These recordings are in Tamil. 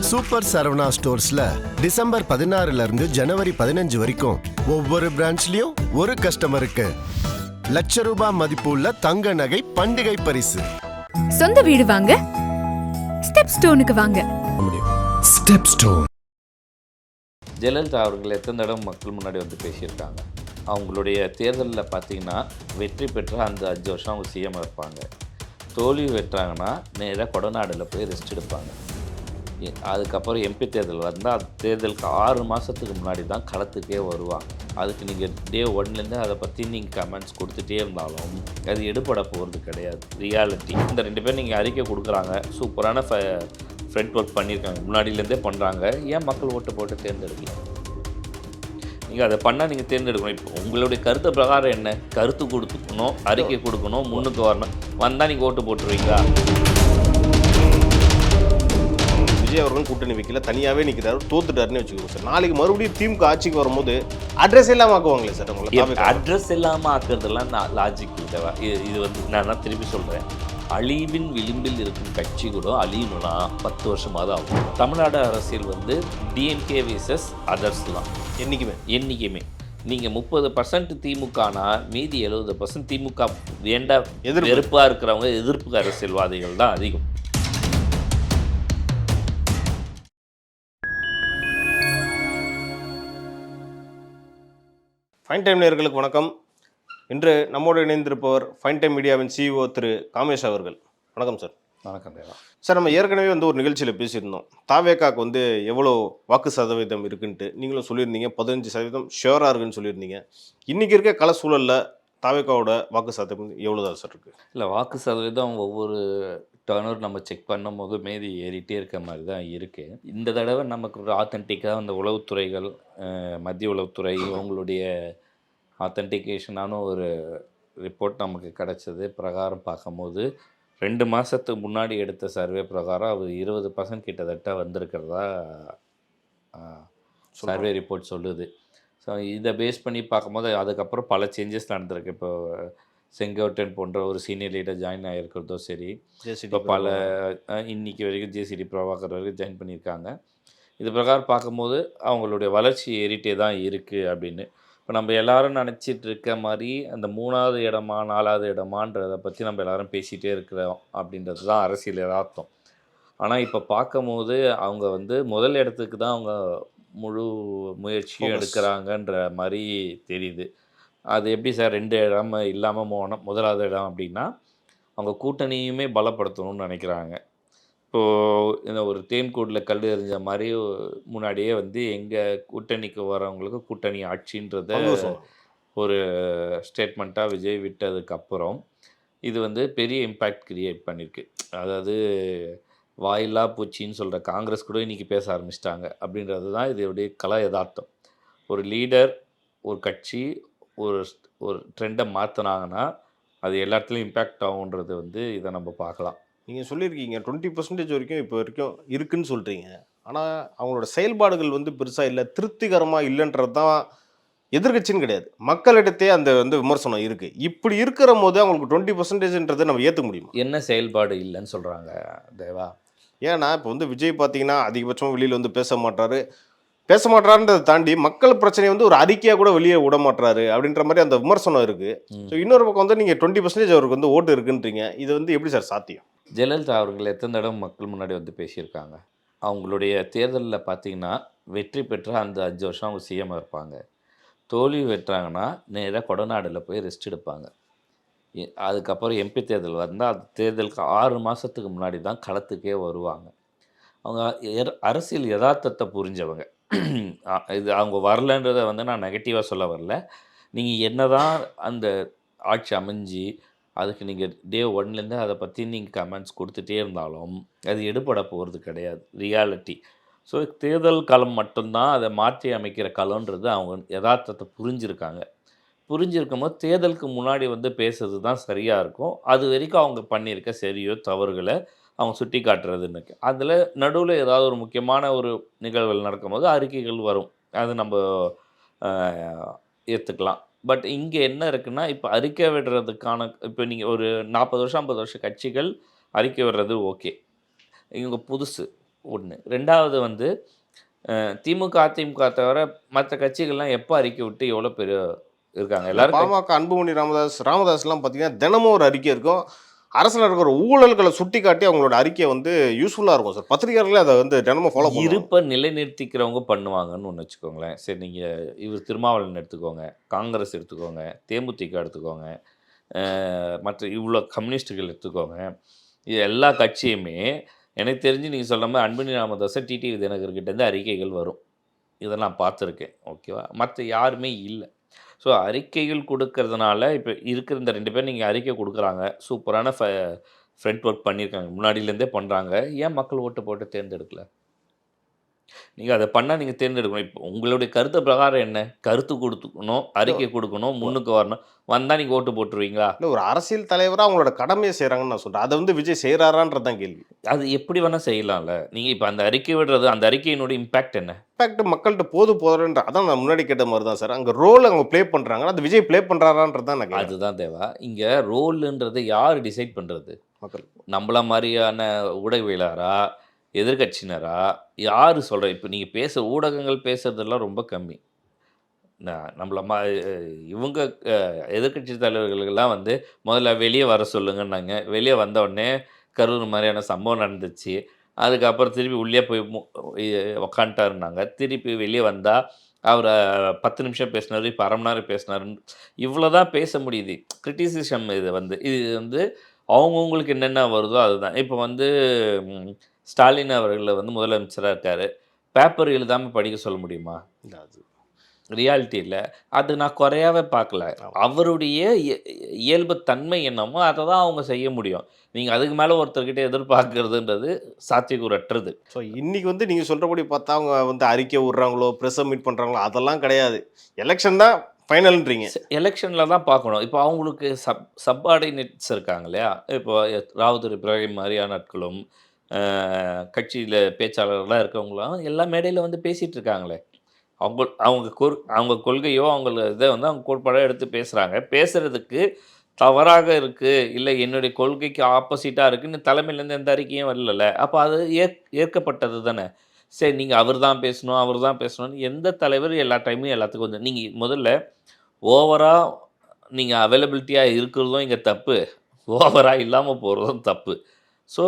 சூப்பர் சரவணா ஸ்டோர்ஸ்ல டிசம்பர் 16 இருந்து ஜனவரி 15 வரைக்கும் ஒவ்வொரு பிரான்ச்லயும் ஒரு கஸ்டமருக்கு ₹1,00,000 மதிப்புள்ள தங்க நகை பண்டிகை பரிசு. சொந்த வீடு வாங்க ஸ்டெப் ஸ்டோனுக்கு வாங்க. Step stone. ஜெயலலிதா அவர்கள் எத்தனை தடவை மக்கள் முன்னாடி வந்து பேசியிருக்காங்க. அவங்களுடைய தேர்தலில் பார்த்தீங்கன்னா வெற்றி பெற்ற அந்த 5 வருஷம் அவங்க சிஎம் இருப்பாங்க. தோல்வி பெற்றாங்கன்னா நேராக கொடநாடில் போய் ரெஸ்ட் எடுப்பாங்க. அதுக்கப்புறம் எம்பி தேர்தல் வந்தால் அது தேர்தலுக்கு 6 மாதத்துக்கு முன்னாடி தான் களத்துக்கே வருவாங்க. அதுக்கு நீங்கள் டே 1லேருந்து அதை பற்றி நீங்கள் கமெண்ட்ஸ் கொடுத்துட்டே இருந்தாலும் அது எடுபட போகிறது கிடையாது. ரியாலிட்டி இந்த 2 பேர் நீங்கள் அறிக்கை கொடுக்குறாங்க, சூப்பரான ஃப்ரண்ட் ஒர்க் பண்ணியிருக்காங்க, முன்னாடியிலேருந்தே பண்ணுறாங்க. ஏன் மக்கள் ஓட்டு போட்டு தேர்ந்தெடுக்கலாம்? நீங்கள் அதை பண்ணால் நீங்கள் தேர்ந்தெடுக்கணும். இப்போ உங்களுடைய கருத்து பிரகாரம் என்ன? கருத்து கொடுத்துக்கணும், அறிக்கை கொடுக்கணும், முன்னுக்கு வரணும். வந்தால் நீங்கள் ஓட்டு போட்டுருவீங்களா? விஜய் அவர்கள் கூட்டணி வைக்கல, தனியாகவே நிற்கிறாரு, தோத்துட்டாருன்னு வச்சுக்கோங்க சார். நாளைக்கு மறுபடியும் திமுக ஆட்சிக்கு வரும்போது அட்ரஸ் இல்லாமல் ஆக்குவாங்களே சார் உங்களுக்கு? அட்ரஸ் இல்லாமல் ஆக்குறதெல்லாம் லாஜிக் இல்லைவா? இது வந்து நான் தான் திருப்பி சொல்கிறேன். அழிவின் விளிம்பில் இருக்கும் கட்சி கூட அழியணும்னா 10 வருஷமாவது ஆகும். தமிழ்நாடு அரசியல் வந்து டிஎம்கே விசஸ் அதர்ஸ் தான் என்றைக்குமே. நீங்கள் 30% திமுகனா மீதி 70% திமுக வெறுப்பாக இருக்கிறவங்க, எதிர்ப்பு அரசியல்வாதிகள் தான் அதிகம். ஃபைன் டைம் நேயர்களுக்கு வணக்கம். இன்று நம்மோடு இணைந்திருப்பவர் ஃபைன் டைம் மீடியாவின் சிஇஓ திரு காமேஷ் அவர்கள். வணக்கம் சார். வணக்கம் தேவா. சார், நம்ம ஏற்கனவே வந்து ஒரு நிகழ்ச்சியில் பேசியிருந்தோம். தாவேக்காக்கு வந்து எவ்வளோ வாக்கு சதவீதம் இருக்குன்ட்டு. நீங்களும் சொல்லியிருந்தீங்க 15% ஷியோராக இருக்குன்னு சொல்லியிருந்தீங்க. இன்றைக்கி இருக்க கள சூழலில் தாவேக்காவோட வாக்கு சதவீதம் எவ்வளோ தான் சார் இருக்குது? இல்லை, வாக்கு சதவீதம் ஒவ்வொரு டர்னர் நம்ம செக் பண்ணும் போது மீதி ஏறிட்டே இருக்க மாதிரி தான் இருக்குது. இந்த தடவை நமக்கு ஒரு ஆத்தென்டிக்காக அந்த உளவுத்துறைகள், மத்திய உளவுத்துறை, அவங்களுடைய ஆத்தென்டிகேஷனான ஒரு ரிப்போர்ட் நமக்கு கிடச்சது. பிரகாரம் பார்க்கும்போது 2 மாதத்துக்கு முன்னாடி எடுத்த சர்வே பிரகாரம் அவர் 20% கிட்டத்தட்ட வந்திருக்கிறதா சர்வே ரிப்போர்ட் சொல்லுது. ஸோ இதை பேஸ் பண்ணி பார்க்கும்போது அதுக்கப்புறம் பல சேஞ்சஸ் நடந்திருக்கு. இப்போ செங்கோட்டன் போன்ற ஒரு சீனியர் லீடர் ஜாயின் ஆகிருக்கிறதோ சரி, இப்போ பல இன்னைக்கு வரைக்கும் ஜேசிடி பிரபாகர் வரைக்கும் ஜாயின் பண்ணியிருக்காங்க. இது பிரகாரம் பார்க்கும்போது அவங்களுடைய வளர்ச்சி ஏறிட்டே தான் இருக்குது அப்படின்னு. இப்போ நம்ம எல்லோரும் நினச்சிட்டு இருக்க மாதிரி அந்த 3வது இடமா 4வது இடமான்றதை பற்றி நம்ம எல்லோரும் பேசிகிட்டே இருக்கிறோம் அப்படின்றது தான் அரசியல் யதார்த்தம். ஆனால் இப்போ பார்க்கும்போது அவங்க வந்து முதல் இடத்துக்கு தான் அவங்க முழு முயற்சியும் எடுக்கிறாங்கன்ற மாதிரி தெரியுது. அது எப்படி சார் 2 இடம் இல்லாமல் முதலாவது இடம் அப்படின்னா அவங்க கூட்டணியுமே பலப்படுத்தணும்னு நினைக்கிறாங்க. இப்போது இந்த ஒரு தேன்கூடில் கல் எறிஞ்ச மாதிரி முன்னாடியே வந்து எங்கள் கூட்டணிக்கு வரவங்களுக்கு கூட்டணி ஆட்சின்றத ஒரு ஸ்டேட்மெண்ட்டாக விஜய் விட்டதுக்கப்புறம் இது வந்து பெரிய இம்பேக்ட் கிரியேட் பண்ணியிருக்கு. அதாவது வாயில்லா பூச்சின்னு சொல்கிற காங்கிரஸ் கூட இன்றைக்கி பேச ஆரம்பிச்சிட்டாங்க அப்படின்றது தான் இதோடைய கலா யதார்த்தம். ஒரு லீடர், ஒரு கட்சி ஒரு ட்ரெண்டை மாற்றினாங்கன்னா அது எல்லா இடத்துலையும் இம்பேக்ட் ஆகுன்றது வந்து இதை நம்ம பார்க்கலாம். நீங்கள் சொல்லியிருக்கீங்க 20% வரைக்கும் இப்போ வரைக்கும் இருக்குன்னு சொல்கிறீங்க. ஆனால் அவங்களோட செயல்பாடுகள் வந்து பெருசாக இல்லை, திருப்திகரமாக இல்லைன்றது தான் எதிர்கட்சின்னு கிடையாது, மக்களிடத்தே அந்த வந்து விமர்சனம் இருக்குது. இப்படி இருக்கிற போது அவங்களுக்கு 20%ன்றதை நம்ம ஏற்றுக்க முடியுமா? என்ன செயல்பாடு இல்லைன்னு சொல்கிறாங்க தேவா? ஏன்னா இப்போ வந்து விஜய் பார்த்தீங்கன்னா அதிகபட்சமாக வெளியில் வந்து பேச மாட்டாருன்றதை தாண்டி மக்கள் பிரச்சனையை வந்து ஒரு அறிக்கையாக கூட வெளியே விட மாட்டாரு அப்படின்ற மாதிரி அந்த விமர்சனம் இருக்குது. ஸோ இன்னொரு பக்கம் வந்து நீங்கள் 20% அவருக்கு வந்து ஓட்டு இருக்குன்றீங்க. இது வந்து எப்படி சார் சாத்தியம்? ஜெயலலிதா அவர்கள் எத்தனை தடவை மக்கள் முன்னாடி வந்து பேசியிருக்காங்க. அவங்களுடைய தேர்தலில் பார்த்தீங்கன்னா வெற்றி பெற்ற அந்த 5 வருஷம் அவங்க சிஎம் இருப்பாங்க. தோல்வி பெற்றாங்கன்னா நேராக கொடநாடில் போய் ரெஸ்ட் எடுப்பாங்க. அதுக்கப்புறம் எம்பி தேர்தல் வந்தால் அது தேர்தலுக்கு 6 மாதத்துக்கு முன்னாடி தான் களத்துக்கே வருவாங்க. அவங்க அரசியல் யதார்த்தத்தை புரிஞ்சவங்க. இது அவங்க வரலன்றதை வந்து நான் நெகட்டிவாக சொல்ல வரல. நீங்கள் என்ன தான் அந்த ஆட்சி அமைஞ்சு அதுக்கு நீங்கள் டே 1லேருந்து அதை பற்றி நீங்கள் கமெண்ட்ஸ் கொடுத்துட்டே இருந்தாலும் அது எடுபட போகிறது கிடையாது. ரியாலிட்டி. ஸோ தேர்தல் களம் மட்டும்தான் அதை மாற்றி அமைக்கிற களம்ன்றது அவங்க யதார்த்தத்தை புரிஞ்சிருக்கும் போது தேர்தலுக்கு முன்னாடி வந்து பேசுறது தான் சரியாக இருக்கும். அது வரைக்கும் அவங்க பண்ணியிருக்க சரியோ தவறுகளை அவங்க சுட்டி காட்டுறதுன்னு. அதில் நடுவில் ஏதாவது ஒரு முக்கியமான ஒரு நிகழ்வுகள் நடக்கும்போது அறிக்கைகள் வரும், அது நம்ம ஏற்றுக்கலாம். பட் இங்கே என்ன இருக்குன்னா, இப்போ அறிக்கை விடுறதுக்கான இப்போ நீங்கள் ஒரு 40 வருஷம் 50 வருஷம் கட்சிகள் அறிக்கை விடுறது ஓகே. இவங்க புதுசு ஒன்று. 2வது வந்து திமுக, அதிமுக தவிர மற்ற கட்சிகள்லாம் எப்போ அறிக்கை விட்டு எவ்வளோ பேர் இருக்காங்க? எல்லாரும் பாமக அன்புமணி ராமதாஸ்லாம் பார்த்தீங்கன்னா தினமும் ஒரு அறிக்கை இருக்கும். அரசில் இருக்கிற ஊழல்களை சுட்டி காட்டி அவங்களோட அறிக்கை வந்து யூஸ்ஃபுல்லாக இருக்கும் சார். பத்திரிகையாளர்களே அதை வந்து தினமும் ஃபாலோ பண்ணுவாங்க. இருப்பை நிலைநிறுத்திக்கிறவங்க பண்ணுவாங்கன்னு ஒன்று வச்சுக்கோங்களேன். சரி, நீங்கள் இவர் திருமாவளவன் எடுத்துக்கோங்க, காங்கிரஸ் எடுத்துக்கோங்க, தேமுதிக எடுத்துக்கோங்க, மற்ற இவ்வளோ கம்யூனிஸ்ட்டுகள் எடுத்துக்கோங்க. இது எல்லா கட்சியுமே எனக்கு தெரிஞ்சு நீங்கள் சொல்கிற மாதிரி அன்புமணி ராமதாஸ், டிடிவி தினகர்கிட்டேருந்து அறிக்கைகள் வரும். இதை நான் பார்த்துருக்கேன். ஓகேவா? மற்ற யாருமே இல்லை. ஸோ அறிக்கைகள் கொடுக்கறதுனால இப்போ இருக்கிற இந்த 2 பேர் நீங்கள் அறிக்கை கொடுக்குறாங்க, சூப்பரான ஃப்ரண்ட் ஒர்க் பண்ணியிருக்காங்க, முன்னாடியிலேருந்தே பண்ணுறாங்க. ஏன் மக்கள் ஓட்டு போட்டு தேர்ந்தெடுக்கல? நீங்கள் அதை பண்ணால் நீங்கள் தேர்ந்தெடுக்கணும். இப்போ உங்களுடைய கருத்து பிரகாரம் என்ன? கருத்து கொடுத்துக்கணும், அறிக்கை கொடுக்கணும், முன்னுக்கு வரணும். வந்தால் நீங்கள் ஓட்டு போட்டுருவீங்களா? இல்லை, ஒரு அரசியல் தலைவராக அவங்களோட கடமையை செய்கிறாங்கன்னு நான் சொல்கிறேன். அதை வந்து விஜய் செய்கிறாரான்றது தான் கேள்வி. அது எப்படி வேணால் செய்யலாம்ல. நீங்கள் இப்போ அந்த அறிக்கை விடுறது, அந்த அறிக்கையினுடைய இம்பேக்ட் என்ன? இம்பேக்ட் மக்கள்கிட்ட போதுன்ற அதான் நான் முன்னாடி கேட்ட மாதிரி தான் சார். அங்கே ரோல் அவங்க ப்ளே பண்ணுறாங்க, அது விஜய் ப்ளே பண்ணுறாரான்றது தான் எனக்கு. அதுதான் தேவை. இங்கே ரோலுன்றது யார் டிசைட் பண்ணுறது? மக்கள். நம்மள மாதிரியான ஊடகவியலாரா, எதிர்கட்சியினரா, யார் சொல்கிற? இப்போ நீங்கள் ஊடகங்கள் பேசுறதெல்லாம் ரொம்ப கம்மி. நம்மள இவங்க எதிர்கட்சி தலைவர்களுக்கெல்லாம் வந்து முதல்ல வெளியே வர சொல்லுங்கன்னாங்க. வெளியே வந்த உடனே கரூர் மாதிரியான சம்பவம் நடந்துச்சு. அதுக்கப்புறம் திருப்பி உள்ளே போய் உக்காந்துட்டாருன்னாங்க. திருப்பி வெளியே வந்தால் அவர் 10 நிமிஷம் பேசினார், இப்போ அரை மணி நேரம் பேசினாருன்னு இவ்வளோ தான் பேச முடியுது. கிரிட்டிசிசம் இது வந்து அவங்கவுங்களுக்கு என்னென்ன வருதோ அதுதான். இப்போ வந்து ஸ்டாலின் அவர்கள் வந்து முதலமைச்சராக இருக்கார். பேப்பர் எழுதாமல் படிக்க சொல்ல முடியுமா? அது ரியாலிட்டி இல்லை. அது நான் குறையாவே பார்க்கல. அவருடைய இயல்பு தன்மை என்னமோ அதை தான் அவங்க செய்ய முடியும். நீங்கள் அதுக்கு மேலே ஒருத்தர்கிட்ட எதிர்பார்க்கறதுன்றது சாத்தியக்கூறற்றது. ஸோ இன்றைக்கி வந்து நீங்கள் சொல்கிறபடி பார்த்தா அவங்க வந்து அறிக்கை விட்றாங்களோ, ப்ரெஸ் மீட் பண்ணுறாங்களோ, அதெல்லாம் கிடையாது. எலெக்ஷன் தான் ஃபைனல்ன்றீங்க. எலெக்ஷனில் தான் பார்க்கணும். இப்போ அவங்களுக்கு சப்பார்டினேட்ஸ் இருக்காங்க இல்லையா? இப்போ ராவுத்தர் இப்ராஹிம் மாதிரியான ஆட்களும் கட்சியில் பேச்சாளர்களாக இருக்கவங்களாம் எல்லா மேடையில் வந்து பேசிகிட்டு இருக்காங்களே. அவங்க கொள்கையோ அவங்க இதை வந்து அவங்க கோட்பாடாக எடுத்து பேசுகிறாங்க. பேசுகிறதுக்கு தவறாக இருக்குது, இல்லை என்னுடைய கொள்கைக்கு ஆப்போசிட்டாக இருக்குன்னு தலைமையிலேருந்து எந்த அறிக்கையும் வரல. அப்போ அது ஏற்கப்பட்டது தானே. சரி, நீங்கள் அவர் தான் பேசணும்னு எந்த தலைவர் எல்லா டைமும் எல்லாத்துக்கும் வந்து நீங்கள் முதல்ல ஓவராக நீங்கள் அவைலபிலிட்டியாக இருக்கிறதும் இங்கே தப்பு, ஓவராக இல்லாமல் போகிறதும் தப்பு. ஸோ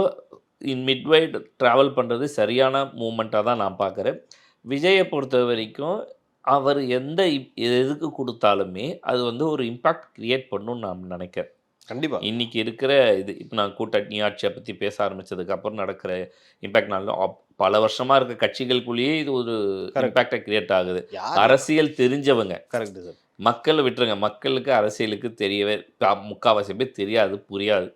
மிட்வைட் ட்ராவல் பண்ணுறது சரியான மூமெண்ட்டாக தான் நான் பார்க்குறேன். விஜயை பொறுத்த வரைக்கும் அவர் எதுக்கு கொடுத்தாலுமே அது வந்து ஒரு இம்பேக்ட் க்ரியேட் பண்ணணும்னு நான் நினைக்கிறேன். கண்டிப்பாக இன்றைக்கி இருக்கிற இப்போ நான் கூட்டணி ஆட்சியை பற்றி பேச ஆரம்பித்ததுக்கப்புறம் நடக்கிற இம்பேக்ட்னால பல வருஷமாக இருக்க கட்சிகளுக்குள்ளேயே இது ஒரு இம்பேக்டை க்ரியேட் ஆகுது. அரசியல் தெரிஞ்சவங்க, கரெக்டு சார், மக்களை விட்டுருங்க, மக்களுக்கு அரசியலுக்கு தெரியவே முக்கால்வாசி பேர் தெரியாது, புரியாது.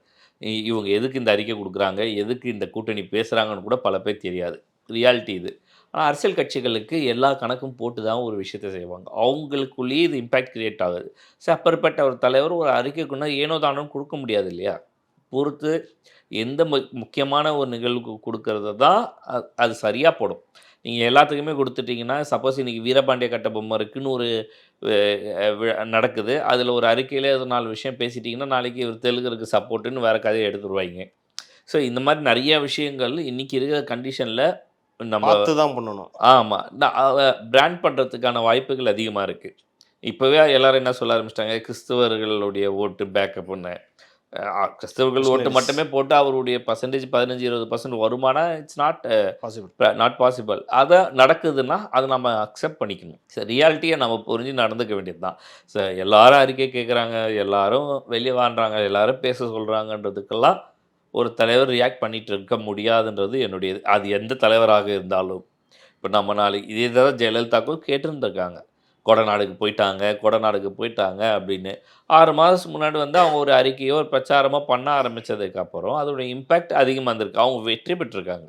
இவங்க எதுக்கு இந்த அறிக்கை கொடுக்குறாங்க, எதுக்கு இந்த கூட்டணி பேசுகிறாங்கன்னு கூட பல பேர் தெரியாது. ரியாலிட்டி இது. ஆனால் அரசியல் கட்சிகளுக்கு எல்லா கணக்கும் போட்டு தான் ஒரு விஷயத்தை செய்வாங்க. அவங்களுக்குள்ளேயே இது இம்பேக்ட் க்ரியேட் ஆகுது. ஸோ அப்பேற்பட்ட ஒரு தலைவர் ஒரு அறிக்கைக்குன்னா ஏனோ தானோ கொடுக்க முடியாது இல்லையா? பொறுத்து எந்த முக்கியமான ஒரு நிகழ்வுக்கு கொடுக்கறது தான் அது சரியாக போடும். நீங்கள் எல்லாத்துக்குமே கொடுத்துட்டிங்கன்னா, சப்போஸ் இன்றைக்கி வீரபாண்டிய கட்டபொம்மை இருக்குன்னு ஒரு நடக்குது, அதில் ஒரு அறிக்கையில் ஒரு 4 விஷயம் பேசிட்டிங்கன்னா நாளைக்கு இவர் தெலுங்குக்கு சப்போர்ட்டுன்னு வேறு கதையை எடுத்துருவாங்க. ஸோ இந்த மாதிரி நிறைய விஷயங்கள் இன்றைக்கி இருக்கிற கண்டிஷனில் நம்ம பார்த்து தான் பண்ணணும். ஆமாம், பிராண்ட் பண்ணுறதுக்கான வாய்ப்புகள் அதிகமாக இருக்குது. இப்போவே எல்லோரும் என்ன சொல்ல ஆரம்பிச்சிட்டாங்க, கிறிஸ்தவர்களுடைய ஓட்டு பேக்கப்புன்னு. கிறிஸ்தவர்கள் ஓட்டு மட்டுமே போட்டு அவருடைய பர்சன்டேஜ் 15-20% வருமானம் இட்ஸ் நாட் பாசிபிள். அதை நடக்குதுன்னா அதை நம்ம அக்செப்ட் பண்ணிக்கணும். சரி, ரியாலிட்டியை நம்ம புரிஞ்சு நடந்துக்க வேண்டியது தான். சார் எல்லாரும் அறிக்கை கேட்குறாங்க, எல்லாரும் வெளியே வாழ்கிறாங்க, எல்லாரும் பேச சொல்கிறாங்கன்றதுக்கெல்லாம் ஒரு தலைவர் ரியாக்ட் பண்ணிகிட்டு இருக்க முடியாதுன்றது என்னுடைய. அது எந்த தலைவராக இருந்தாலும். இப்போ நம்ம நாளைக்கு இதே தான் ஜெயலலிதாவுக்கும் கேட்டுருந்துருக்காங்க, கொடநாடுக்கு போயிட்டாங்க அப்படின்னு. 6 மாதத்துக்கு முன்னாடி வந்து அவங்க ஒரு அறிக்கையோ ஒரு பிரச்சாரமாக பண்ண ஆரம்பித்ததுக்கப்புறம் அதோடைய இம்பேக்ட் அதிகமாக இருந்திருக்கு. அவங்க வெற்றி பெற்றிருக்காங்க,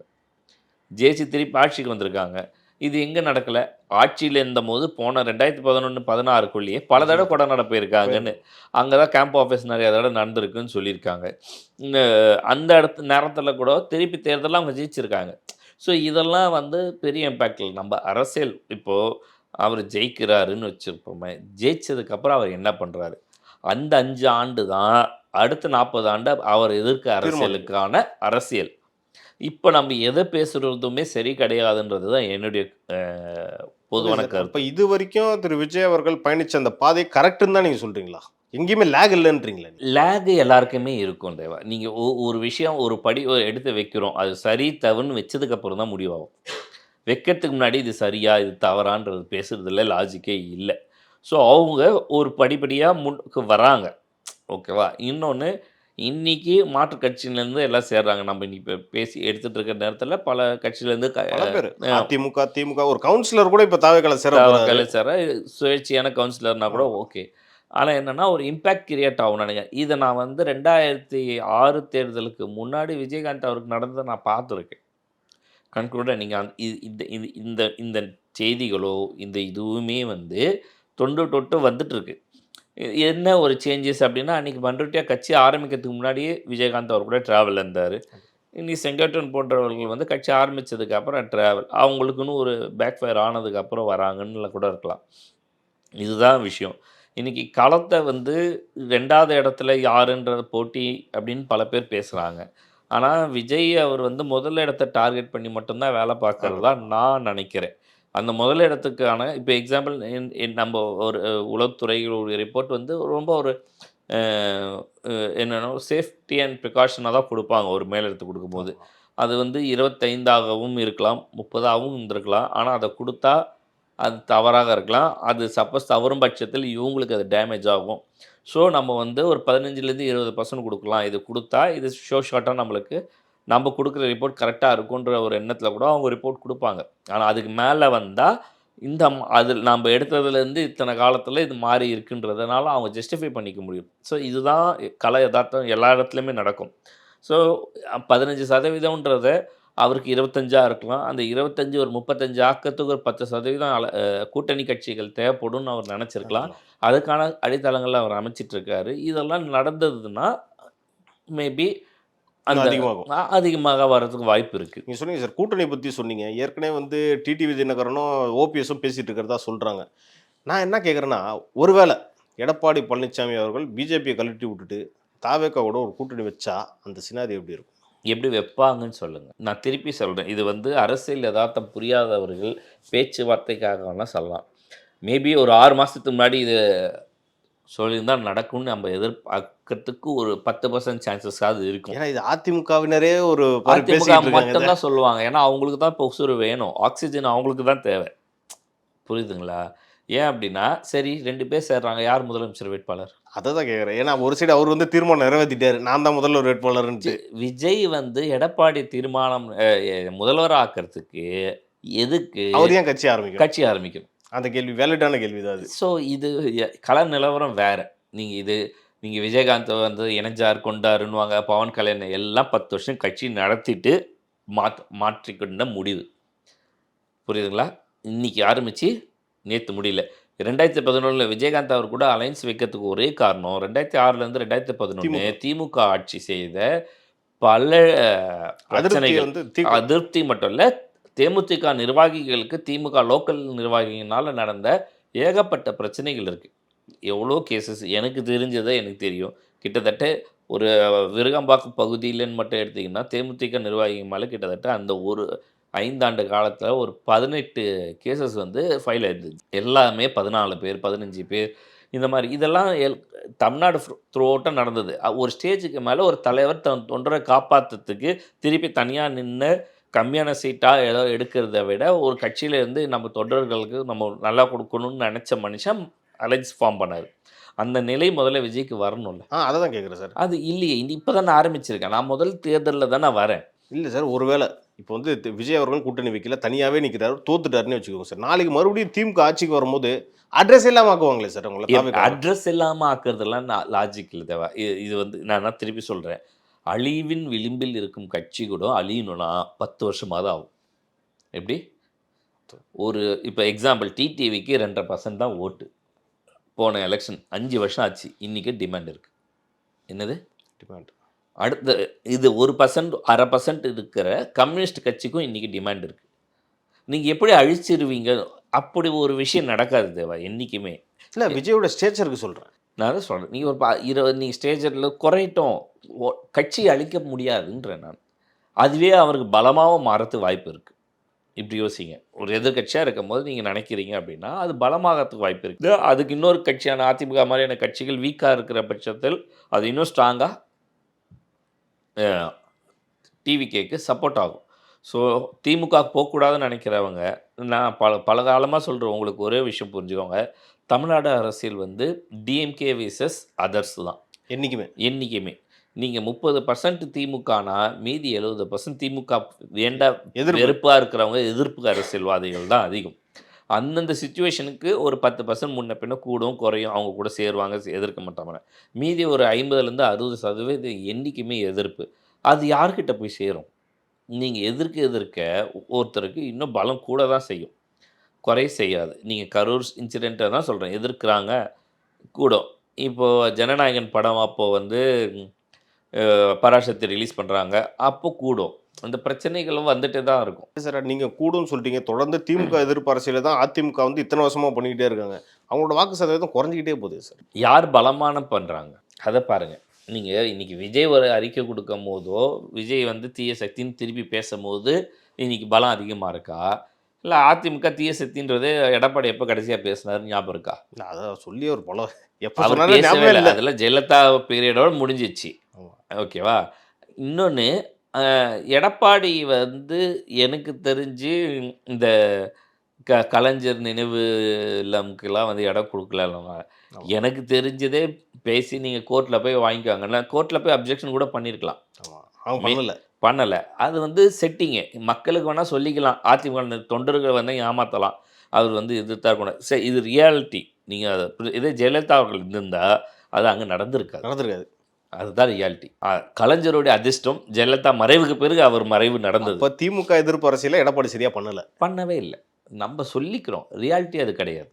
ஜெயிச்சு திருப்பி ஆட்சிக்கு வந்திருக்காங்க. இது எங்கே நடக்கலை? ஆட்சியில் இருந்தபோது போன 2011-16க்குள்ளேயே பல தடவை கொடநாடு போயிருக்காங்கன்னு, அங்கே தான் கேம்ப் ஆஃபீஸ் நிறைய தடவை நடந்திருக்குன்னு சொல்லியிருக்காங்க. அந்த நேரத்தில் கூட திருப்பி தேர்தலில் அவங்க ஜெயிச்சிருக்காங்க. ஸோ இதெல்லாம் வந்து பெரிய இம்பேக்ட். நம்ம அரசியல் இப்போது அவர் ஜெயிக்கிறாருன்னு வச்சுருப்போமே, ஜெயிச்சதுக்கப்புறம் அவர் என்ன பண்ணுறாரு, அந்த 5 ஆண்டு தான் அடுத்த 40 ஆண்டு அவர் எதிர்க்க அரசியலுக்கான அரசியல். இப்போ நம்ம எதை பேசுகிறதுமே சரி கிடையாதுன்றது தான் என்னுடைய பொதுவான அப்போ கருத்து. இது வரைக்கும் திரு விஜய் அவர்கள் பயணிச்ச அந்த பாதை கரெக்டுன்னு தான் நீங்கள் சொல்கிறீங்களா? எங்கேயுமே லேக் இல்லைன்றீங்களா? லேக் எல்லாருக்குமே இருக்கும் தேவா. நீங்கள் ஒரு விஷயம் ஒரு படி எடுத்து வைக்கிறோம், அது சரி தவறுன்னு வச்சதுக்கப்புறம் தான் முடிவாகும். வைக்கிறதுக்கு முன்னாடி இது சரியா இது தவறான்றது பேசுறதுல லாஜிக்கே இல்லை. ஸோ அவங்க ஒரு படிப்படியாக முன்னுக்கு வராங்க, ஓகேவா? இன்னொன்று, இன்னைக்கு மாற்றுக் கட்சியிலேருந்து எல்லாம் சேர்றாங்க. நம்ம இன்னைக்கு பேசி எடுத்துகிட்டு இருக்கிற நேரத்தில் பல கட்சியிலேருந்து பல பேர் அதிமுக, திமுக, ஒரு கவுன்சிலர் கூட இப்போ தாவேக்கால சேர சுயேட்சையான கவுன்சிலர்னா கூட ஓகே. ஆனால் என்னென்னா ஒரு இம்பேக்ட் கிரியேட் ஆகும் நினைக்கிறேன். இதை நான் வந்து 2006 தேர்தலுக்கு முன்னாடி விஜயகாந்த் அவருக்கு நடந்ததை நான் பார்த்துருக்கேன். கண்கூட நீங்கள் இந்த இந்த இந்த செய்திகளோ இந்த இதுவுமே வந்து தொட்டு வந்துட்டுருக்கு. என்ன ஒரு சேஞ்சஸ் அப்படின்னா, அன்றைக்கி பண்ருட்டியாக கட்சி ஆரம்பிக்கிறதுக்கு முன்னாடியே விஜயகாந்த் அவர் கூட ட்ராவலில் இருந்தார். இன்னி செங்கோட்டையன் போன்றவர்கள் வந்து கட்சி ஆரம்பித்ததுக்கப்புறம் ட்ராவல், அவங்களுக்குன்னு ஒரு பேக் ஃபயர் ஆனதுக்கப்புறம் வராங்கன்னு கூட இருக்கலாம். இதுதான் விஷயம். இன்றைக்கி களத்தை வந்து 2வது இடத்துல யாருன்றது போட்டி அப்படின்னு பல பேர் பேசுகிறாங்க. ஆனால் விஜய் அவர் வந்து முதல் இடத்த டார்கெட் பண்ணி மட்டும்தான் வேலை பார்க்குறதா நான் நினைக்கிறேன். அந்த முதல் இடத்துக்கான இப்போ எக்ஸாம்பிள் நம்ம ஒரு உளவுத்துறை ஒரு ரிப்போர்ட் வந்து ரொம்ப ஒரு என்னென்னா சேஃப்டி அண்ட் ப்ரிகாஷனாக தான் கொடுப்பாங்க ஒரு மேலிடத்து கொடுக்கும்போது. அது வந்து 25ஆகவும் இருக்கலாம், 30ஆகவும் இருந்திருக்கலாம். ஆனால் அதை கொடுத்தா அது தவறாக இருக்கலாம். அது சப்போஸ் தவறும் பட்சத்தில் இவங்களுக்கு அது டேமேஜ் ஆகும். ஸோ நம்ம வந்து ஒரு 15லேருந்து 20% கொடுக்கலாம். இது கொடுத்தா இது ஷார்ட்டாக நம்மளுக்கு நம்ம கொடுக்குற ரிப்போர்ட் கரெக்டாக இருக்குன்ற ஒரு எண்ணத்தில் கூட அவங்க ரிப்போர்ட் கொடுப்பாங்க. ஆனால் அதுக்கு மேலே வந்தால் இந்த அதில் நம்ம எடுத்ததுலேருந்து இத்தனை காலத்தில் இது மாறி இருக்குன்றதுனால அவங்க ஜஸ்டிஃபை பண்ணிக்க முடியும். ஸோ இதுதான் கலை யதார்த்தம் எல்லா இடத்துலையுமே நடக்கும். ஸோ 15% அவருக்கு 25 இருக்கலாம். அந்த 25 ஒரு 35 ஆக்கிறதுக்கு ஒரு 10% கூட்டணி கட்சிகள் தேவைப்படும்னு அவர் நினச்சிருக்கலாம். அதுக்கான அடித்தளங்களை அவர் அமைச்சிட்ருக்காரு. இதெல்லாம் நடந்ததுன்னா மேபி அந்த அதிகமாக வர்றதுக்கு வாய்ப்பு இருக்குது. நீங்கள் சொன்னீங்க சார், கூட்டணி பற்றி சொன்னீங்க. ஏற்கனவே வந்து டிடிவி தினகரனும் ஓபிஎஸும் பேசிகிட்டு இருக்கிறதா சொல்கிறாங்க. நான் என்ன கேட்குறேன்னா, ஒருவேளை எடப்பாடி பழனிசாமி அவர்கள் பிஜேபியை கழட்டி விட்டுட்டு தாவேக்காவோட ஒரு கூட்டணி வச்சா அந்த சினாரி எப்படி இருக்கும்? எப்படி வைப்பாங்கன்னு சொல்லுங்கள். நான் திருப்பி சொல்கிறேன், இது வந்து அரசியல் யதார்த்தம் புரியாதவர்கள் பேச்சுவார்த்தைக்காகலாம் சொல்லலாம். மேபி ஒரு 6 மாதத்துக்கு முன்னாடி இது சொல்லியிருந்தால் நடக்கும்னு நம்ம எதிர்பார்க்கறதுக்கு ஒரு 10% சான்சஸாவது இருக்கும். ஏன்னா இது அதிமுகவினரே ஒரு அதிமுக மட்டும்தான் சொல்லுவாங்க. ஏன்னா அவங்களுக்கு தான் இப்போ உசுறு வேணும், ஆக்சிஜன் அவங்களுக்கு தான் தேவை. புரியுதுங்களா? ஏன் அப்படின்னா, சரி 2 பேர் சேர்றாங்க, யார் முதலமைச்சர் வேட்பாளர்? அதை தான் கேட்குறேன். ஏன்னா ஒரு சைடு அவர் வந்து தீர்மானம் நிறைவேற்றிட்டாரு, நான் தான் முதல்வர் வேட்பாளர்ன்ட்டு. விஜய் வந்து எடப்பாடி தீர்மானம் முதல்வர் ஆக்கிறதுக்கு எதுக்கு அவர் ஏன் கட்சி ஆரம்பிக்கணும்? அந்த கேள்வி வேலிடான கேள்வி தான் அது. ஸோ இது கள நிலவரம் வேறு. நீங்கள் விஜயகாந்த் வந்து இணைஞ்சார் கொண்டாருன்னுவாங்க, பவன் கல்யாணம் எல்லாம் 10 வருஷம் கட்சி நடத்திட்டு மாற்றிக்கொண்ட முடிவு. புரியுதுங்களா? இன்றைக்கி ஆரம்பித்து நேற்று முடியல. 2011 விஜயகாந்த் அவர் கூட அலைன்ஸ் வைக்கிறதுக்கு ஒரே காரணம், 2006 2011 திமுக ஆட்சி செய்த பல பிரச்சனைகள், அதிருப்தி மட்டும் இல்லை, தேமுதிக நிர்வாகிகளுக்கு திமுக லோக்கல் நிர்வாகிகளால் நடந்த ஏகப்பட்ட பிரச்சனைகள் இருக்குது. எவ்வளோ கேசஸ் எனக்கு தெரிஞ்சதை எனக்கு தெரியும். கிட்டத்தட்ட ஒரு விருகம்பாக்கம் பகுதியிலன்னு மட்டும் எடுத்திங்கன்னா தேமுதிக நிர்வாகிகள் மேலே கிட்டத்தட்ட அந்த ஒரு 5 ஆண்டு காலத்தில் ஒரு 18 கேசஸ் வந்து ஃபைல் ஆகிடுது. எல்லாமே 14 பேர் 15 பேர் இந்த மாதிரி. இதெல்லாம் தமிழ்நாடு த்ரூ அவுட்டாக நடந்தது. ஒரு ஸ்டேஜுக்கு மேலே ஒரு தலைவர் தன் தொண்டரை காப்பாற்றுறதுக்கு திருப்பி தனியாக நின்று கம்மியான சீட்டாக ஏதோ எடுக்கிறத விட ஒரு கட்சியிலேருந்து நம்ம தொண்டர்களுக்கு நம்ம நல்லா கொடுக்கணும்னு நினச்ச மனுஷன் அலைன்ஸ் ஃபார்ம் பண்ணார். அந்த நிலை முதல்ல விஜய்க்கு வரணும்ல. அதை தான் கேட்குறேன் சார். அது இல்லையே, இப்போ தான் நான் ஆரம்பிச்சிருக்கேன். நான் முதல் தேர்தலில் தான் நான் வரேன். இல்லை சார், ஒருவேளை இப்போ வந்து விஜய் அவர்கள் கூட்டணி வைக்கல, தனியாகவே நிற்கிறாரு, தோத்துட்டாருன்னு வச்சுக்கோங்க சார். நாளைக்கு மறுபடியும் திமுக ஆட்சிக்கு வரும்போது அட்ரஸ் இல்லாமல் ஆக்குவாங்களே சார் உங்களை? அட்ரஸ் இல்லாமல் ஆக்குறதெல்லாம் லாஜிக் இல்லை தேவை. இது வந்து நான் திருப்பி சொல்கிறேன், அழிவின் விளிம்பில் இருக்கும் கட்சி கூட அழியணும்னா 10 வருஷமாவது ஆகும். எப்படி? ஒரு இப்போ எக்ஸாம்பிள் டிடிவிக்கு 2.5% தான் ஓட்டு. போன எலெக்ஷன் 5 வருஷம் ஆச்சு, இன்றைக்கி டிமாண்ட் இருக்குது. என்னது டிமாண்ட்? அடுத்த இது 1% 1/2% இருக்கிற கம்யூனிஸ்ட் கட்சிக்கும் இன்றைக்கி டிமாண்ட் இருக்குது. நீங்கள் எப்படி அழிச்சிருவீங்க? அப்படி ஒரு விஷயம் நடக்காது தேவா என்றைக்குமே. இல்லை, விஜயோட ஸ்டேச்சருக்கு சொல்கிறேன். நான் தான் சொல்கிறேன், நீங்கள் ஒரு நீங்கள் ஸ்டேஜரில் குறையிட்டோம், கட்சி அழிக்க முடியாதுன்றேன் நான். அதுவே அவருக்கு பலமாகவும் மாறத்துக்கு வாய்ப்பு இருக்குது. இப்படி யோசிங்க. ஒரு எதிர்க்கட்சியாக இருக்கும்போது நீங்கள் நினைக்கிறீங்க அப்படின்னா அது பலமாகறதுக்கு வாய்ப்பு இருக்குது. அதுக்கு இன்னொரு கட்சியான அதிமுக மாதிரியான கட்சிகள் வீக்காக இருக்கிற பட்சத்தில் அது இன்னும் ஸ்ட்ராங்காக டிவிகேக்கு சப்போர்ட் ஆகும். ஸோ திமுக போகக்கூடாதுன்னு நினைக்கிறவங்க, நான் பல காலமாக சொல்கிறேன், உங்களுக்கு ஒரே விஷயம் புரிஞ்சுக்கோங்க. தமிழ்நாடு அரசியல் வந்து டிஎம்கே விசஸ் அதர்ஸ் தான் என்றைக்குமே. நீங்கள் 30% திமுகனா மீதி 70% திமுக வேண்டா வெறுப்பாக இருக்கிறவங்க, எதிர்ப்பு அரசியல்வாதிகள் தான் அதிகம். அந்தந்த சுச்சுவேஷனுக்கு ஒரு 10% முன்ன பின்ன கூடும் குறையும், அவங்க கூட சேருவாங்க, எதிர்க்க மாட்டாங்க. மீதி ஒரு 50% 60% என்றைக்குமே எதிர்ப்பு. அது யார்கிட்ட போய் சேரும்? நீங்கள் எதிர்க்க ஒருத்தருக்கு இன்னும் பலம் கூட தான் செய்யும், குறை செய்யாது. நீங்கள் கரூர் இன்சிடெண்ட்டை தான் சொல்கிறேன், எதிர்க்கிறாங்க கூடும். இப்போது ஜனநாயகன் படம் அப்போது வந்து பராசக்தி ரிலீஸ் பண்ணுறாங்க, அப்போ கூடும். அந்த பிரச்சனைகளும் வந்துட்டே தான் இருக்கும். சார் நீங்கள் கூடும்னு சொல்லிட்டீங்க. தொடர்ந்து திமுக எதிர்ப்பு அரசியல் தான் அதிமுக வந்து இத்தனை வருஷமாக பண்ணிக்கிட்டே இருக்காங்க. அவங்களோட வாக்கு சதவீதம் குறைஞ்சிக்கிட்டே போகுது சார். யார் பலமான பண்ணுறாங்க அதை பாருங்கள். நீங்கள் இன்றைக்கி விஜய் ஒரு அறிக்கை கொடுக்கும் போதோ, விஜய் வந்து தீய சக்தின்னு திருப்பி பேசும்போது இன்றைக்கி பலம் அதிகமாக இருக்கா? இல்லை அதிமுக தீய சக்தின்றது எடப்பாடி எப்போ கடைசியாக பேசினாரு ஞாபகம் இருக்கா? அதை சொல்லி ஒரு பலம் பேசவே இல்லை. அதெல்லாம் ஜெயலலிதா பீரியடோட முடிஞ்சிச்சு. ஓகேவா? இன்னொன்று, எடப்பாடி வந்து எனக்கு தெரிஞ்சு இந்த கலைஞர் நினைவு இல்லம்க்கெல்லாம் வந்து இடம் கொடுக்கல. எனக்கு தெரிஞ்சதே பேசி நீங்கள் கோர்ட்டில் போய் வாங்கிக்காங்கன்னா, கோர்ட்டில் போய் அப்ஜெக்ஷன் கூட பண்ணியிருக்கலாம். பண்ணலை. அது வந்து செட்டிங்கு. மக்களுக்கு வேணால் சொல்லிக்கலாம், அதிமுக தொண்டர்கள் வந்து ஏமாற்றலாம், அவர் வந்து எதிர்த்தா இருக்கணும். சரி, இது ரியாலிட்டி. நீங்கள் அதை இதே ஜெயலலிதா அவர்கள் இருந்திருந்தால் அது அங்கே நடந்திருக்காது. அதுதான் ரியாலிட்டி. கலைஞருடைய அதிர்ஷ்டம், ஜெயலலிதா மறைவுக்கு பிறகு அவர் மறைவு நடந்தது. இப்போ திமுக எதிர்ப்பு அரசியலை எடப்பாடி சரியாக பண்ணவே இல்லை. நம்ம சொல்லிக்கிறோம், ரியாலிட்டி அது கிடையாது.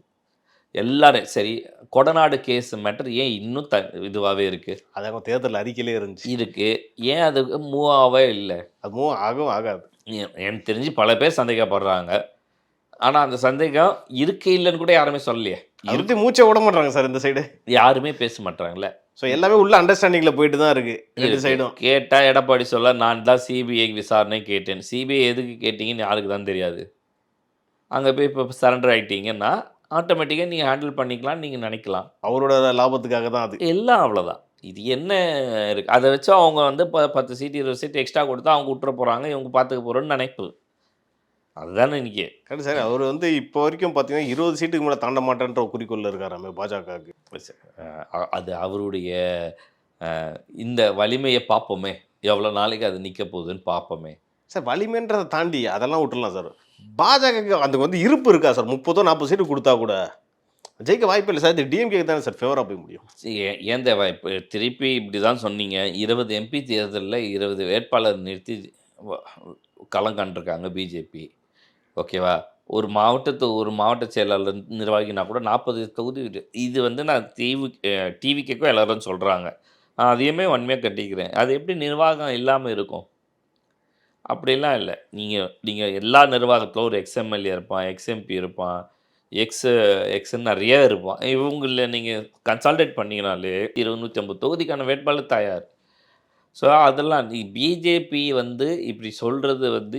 எல்லாரும் சரி, கொடநாடு கேஸ் மேட்டர் ஏன் இன்னும் இதுவாகவே இருக்குது? அது தேர்தல் அறிக்கையிலே இருக்குது. ஏன் அது மூவ் ஆகவே இல்லை? அது மூவ் ஆகாது. எனக்கு தெரிஞ்சு பல பேர் சந்தேகப்படுறாங்க. ஆனால் அந்த சந்தேகம் இருக்கே இல்லைன்னு கூட யாருமே சொல்லலையே. மூச்சை விட மாட்டாங்க சார் இந்த சைடு. யாருமே பேச மாட்டாங்களே. ஸோ எல்லாமே உள்ள அண்டர்ஸ்டாண்டிங்கில் போயிட்டு தான் இருக்குது ரெண்டு சைடும். கேட்டால் எடப்பாடி சொல்ல, நான் தான் சிபிஐ விசாரணை கேட்டேன். சிபிஐ எதுக்கு கேட்டிங்கன்னு யாருக்கு தான் தெரியாது. அங்கே போய் இப்போ சரண்டர் ஆகிட்டீங்கன்னா ஆட்டோமேட்டிக்காக நீங்கள் ஹேண்டில் பண்ணிக்கலாம்னு நீங்கள் நினைக்கலாம். அவரோட லாபத்துக்காக தான் அது எல்லாம். அவ்வளோதான். இது என்ன இருக்குது? அதை வச்சு அவங்க வந்து 10 சீட் 20 சீட் எக்ஸ்ட்ரா கொடுத்தா அவங்க விட்டுற போகிறாங்க, இவங்க பார்த்துக்க போகிறோன்னு நினைப்பு. அதுதானே இன்றைக்கி கரெக்ட் சார். அவர் வந்து இப்போ வரைக்கும் பார்த்தீங்கன்னா 20 சீட்டுக்கு மேலே தாண்ட மாட்டேன்ற குறிக்கோளில் இருக்காராமே பாஜகவுக்கு. அது அவருடைய இந்த வலிமையை பார்ப்போமே, எவ்வளோ நாளைக்கு அது நிற்க போகுதுன்னு பார்ப்போமே சார். வலிமைன்றதை தாண்டி அதெல்லாம் விட்டுடலாம் சார். பாஜகவுக்கு அதுக்கு வந்து இருப்பு இருக்கா சார்? 30-40 சீட்டு கொடுத்தா கூட ஜெயிக்க வாய்ப்பு இல்லை சார். இது டிஎம்கே தானே சார் ஃபேவராக போய் முடியும். ஏன் வாய்ப்பு? திருப்பி இப்படி தான் சொன்னீங்க. 20 எம்பி தேர்தலில் 20 வேட்பாளர் நிறுத்தி களம் கண்டிருக்காங்க பிஜேபி. ஓகேவா? ஒரு மாவட்ட செயலாளர் நிர்வாகினா கூட 40 தொகுதி. இது வந்து நான் டிவிக்கும் எல்லோரும் சொல்கிறாங்க, நான் அதையுமே வன்மையாக கட்டிக்கிறேன். அது எப்படி நிர்வாகம் இல்லாமல் இருக்கும்? அப்படிலாம் இல்லை. நீங்கள் எல்லா நிர்வாகத்தில் ஒரு எக்ஸ்எம்எல்ஏ இருப்பான், எக்ஸ்எம்பி இருப்பான், எக்ஸ்ன்னு நிறைய இருப்பான். இவங்களில் நீங்கள் கன்சால்டேட் பண்ணிங்கனாலே 250 தொகுதிக்கான வேட்பாளர் தயார். ஸோ அதெல்லாம் பிஜேபி வந்து இப்படி சொல்கிறது வந்து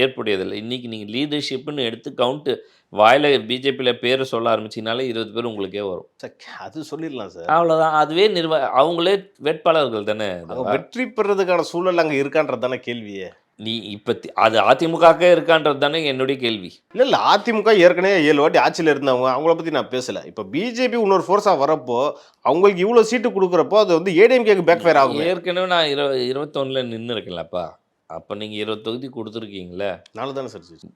ஏற்புடையதில்லை. இன்றைக்கி நீங்கள் லீடர்ஷிப்புன்னு எடுத்து கவுண்ட்டு வாயில் பிஜேபியில் பேரை சொல்ல ஆரம்பிச்சிங்கனாலே 20 பேர் உங்களுக்கே வரும் சார். அது சொல்லிடலாம் சார். அவ்வளோதான். அதுவே அவங்களே வேட்பாளர்கள் தானே. வெற்றி பெறதுக்கான சூழல் அங்கே இருக்கான்றது தானே கேள்வியே. நீ இப்போ அது அதிமுகக்கே இருக்கான்றது தானே என்னுடைய கேள்வி. இல்லை அதிமுக ஏற்கனவே 7 வாட்டி ஆட்சியில் இருந்தவங்க, அவங்கள பற்றி நான் பேசலை. இப்போ பிஜேபி இன்னொரு ஃபோர்ஸாக வரப்போ அவங்களுக்கு இவ்வளோ சீட்டு கொடுக்குறப்போ அது வந்து ஏடிஎம்கேக்கு பேக் ஃபயர் ஆகும். ஏற்கனவே நான் 21 நின்று இருக்கேன்லப்பா. அப்போ நீங்கள் 20 தொகுதி கொடுத்துருக்கீங்களே. நாலு தானே சார்.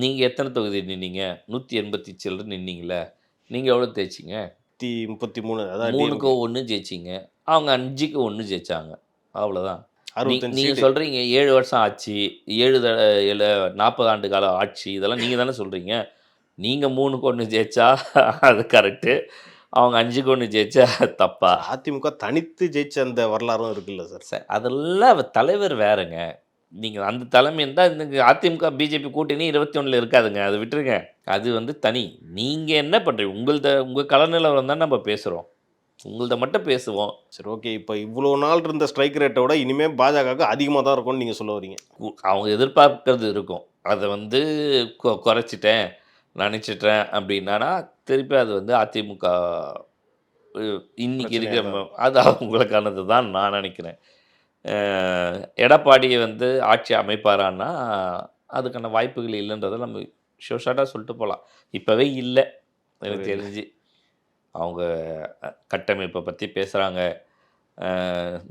நீங்கள் எத்தனை தொகுதி நின்னீங்க? 180 சில்லற நின்னீங்களே. நீங்கள் எவ்வளோ தேய்ச்சிங்க? 33. அதான் 3க்கு 1 ஜெயிச்சிங்க. அவங்க 5க்கு 1 ஜெயிச்சாங்க. அவ்வளோதான். நீங்கள் சொல்கிறீங்க 7 வருஷம் ஆட்சி, 40 ஆண்டு கால ஆட்சி, இதெல்லாம் நீங்கள் தானே சொல்கிறீங்க. நீங்கள் 3க்கு 1 ஜெயிச்சா அது கரெக்டு, அவங்க 5க்கு 1 ஜெயிச்சா தப்பா? அதிமுக தனித்து ஜெயிச்ச அந்த வரலாறும் இருக்குல்ல சார். சார் அதெல்லாம் தலைவர் வேறுங்க. நீங்கள் அந்த தலைமை இருந்தால் இந்த அதிமுக பிஜேபி கூட்டணி 21 இருக்காதுங்க, அதை விட்டுருங்க. அது வந்து தனி. நீங்கள் என்ன பண்ணுறீங்க? உங்கள் கலநிலவரம் தான் நம்ம பேசுகிறோம். உங்கள்ட்ட மட்டும் பேசுவோம். சரி, ஓகே. இப்போ இவ்வளோ நாள் இருந்த ஸ்ட்ரைக் ரேட்டை விட இனிமேல் பாஜகவுக்கு அதிகமாக தான் இருக்கும்னு நீங்கள் சொல்ல வரீங்க. அவங்க எதிர்பார்க்கறது இருக்கும். அதை வந்து குறைச்சிட்டேன், நினச்சிட்டேன் அப்படின்னா திருப்பி அது வந்து அதிமுக இன்னைக்கு இருக்கிற அது அவங்களுக்கானது தான் நான் நினைக்கிறேன். எடப்பாடியை வந்து ஆட்சி அமைப்பாரான்னா அதுக்கான வாய்ப்புகள் இல்லைன்றதை நம்ம ஷோர்ட்டாக சொல்லிட்டு போகலாம். இப்போவே இல்லை எனக்கு தெரிஞ்சு. அவங்க கட்டமைப்பை பற்றி பேசுகிறாங்க.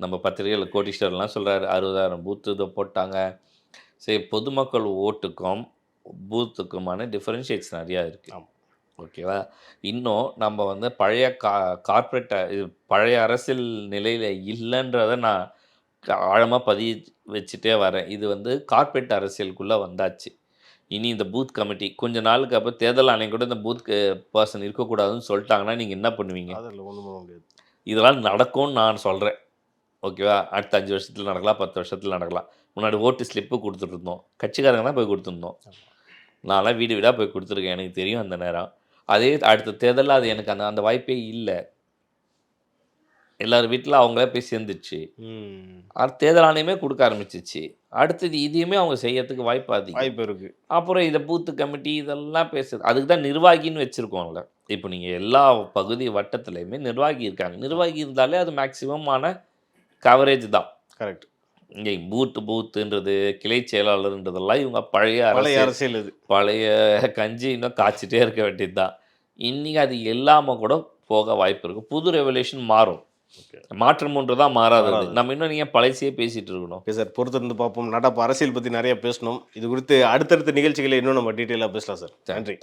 நம்ம பத்திரிகையில் கோடீஸ்வரர்லாம் சொல்கிறாரு 60,000 பூத்து இதை போட்டாங்க. சரி, பொதுமக்கள் ஓட்டுக்கும் பூத்துக்குமான டிஃப்ரென்ஷியேட்ஸ் நிறையா இருக்குது. ஓகேவா? இன்னும் நம்ம வந்து பழைய கார்ப்பரேட் இது பழைய அரசியல் நிலையில் இல்லைன்றதை நான் ஆழமாக பதிய வச்சுட்டே வரேன். இது வந்து கார்ப்பரேட் அரசியலுக்குள்ளே வந்தாச்சு. இனி இந்த பூத் கமிட்டி கொஞ்ச நாளுக்கு அப்புறம் தேர்தல் ஆணையம் கூட இந்த பூத் பர்சன் இருக்கக்கூடாதுன்னு சொல்லிட்டாங்கன்னா நீங்கள் என்ன பண்ணுவீங்க? அதில் ஒன்றும் பண்ண முடியாது. இதெல்லாம் நடக்கும்னு நான் சொல்கிறேன். ஓகேவா? அடுத்த 5 வருஷத்தில் நடக்கலாம், 10 வருஷத்தில் நடக்கலாம். முன்னாடி ஓட்டு ஸ்லிப்பு கொடுத்துட்டு இருந்தோம், கட்சிக்காரங்க தான் போய் கொடுத்துருந்தோம். நான்லாம் வீடு வீடாக போய் கொடுத்துருக்கேன், எனக்கு தெரியும் அந்த நேரம். அதே அடுத்த தேர்தலில் அது எனக்கு அந்த வாய்ப்பே இல்லை. எல்லார் வீட்டில் அவங்களே போய் சேர்ந்துச்சு. தேர்தல் ஆணையமே கொடுக்க ஆரம்பிச்சிச்சு. அடுத்தது இதையுமே அவங்க செய்யறதுக்கு வாய்ப்பு இருக்குது. அப்புறம் இதை பூத்து கமிட்டி இதெல்லாம் பேசுறது அதுக்கு தான் நிர்வாகின்னு வச்சுருக்கோம்ல. இப்போ நீங்கள் எல்லா பகுதி வட்டத்துலையுமே நிர்வாகி இருக்காங்க. நிர்வாகி இருந்தாலே அது மேக்சிமமான கவரேஜ் தான். கரெக்ட். இங்கே பூத்துன்றது கிளை செயலாளர்ன்றதெல்லாம் இவங்க பழைய அரசியல், இது பழைய கஞ்சி இன்னும் காய்ச்சிட்டே இருக்க வேண்டியது தான். இன்றைக்கி அது இல்லாமல் கூட போக வாய்ப்பு இருக்குது. புது ரெவல்யூஷன் மாறும். மாற்றம் ஒன்று தான் மாறாதது. நம்ம இன்னும் நீங்கள் பழையசையே பேசிகிட்டு இருக்கணும். ஓகே சார், பொறுத்திருந்து பார்ப்போம். நடப்பு அரசியல் பற்றி நிறைய பேசணும். இது குறித்து அடுத்தடுத்த நிகழ்ச்சிகளை இன்னும் நம்ம டீட்டெயிலாக பேசலாம் சார். நன்றி.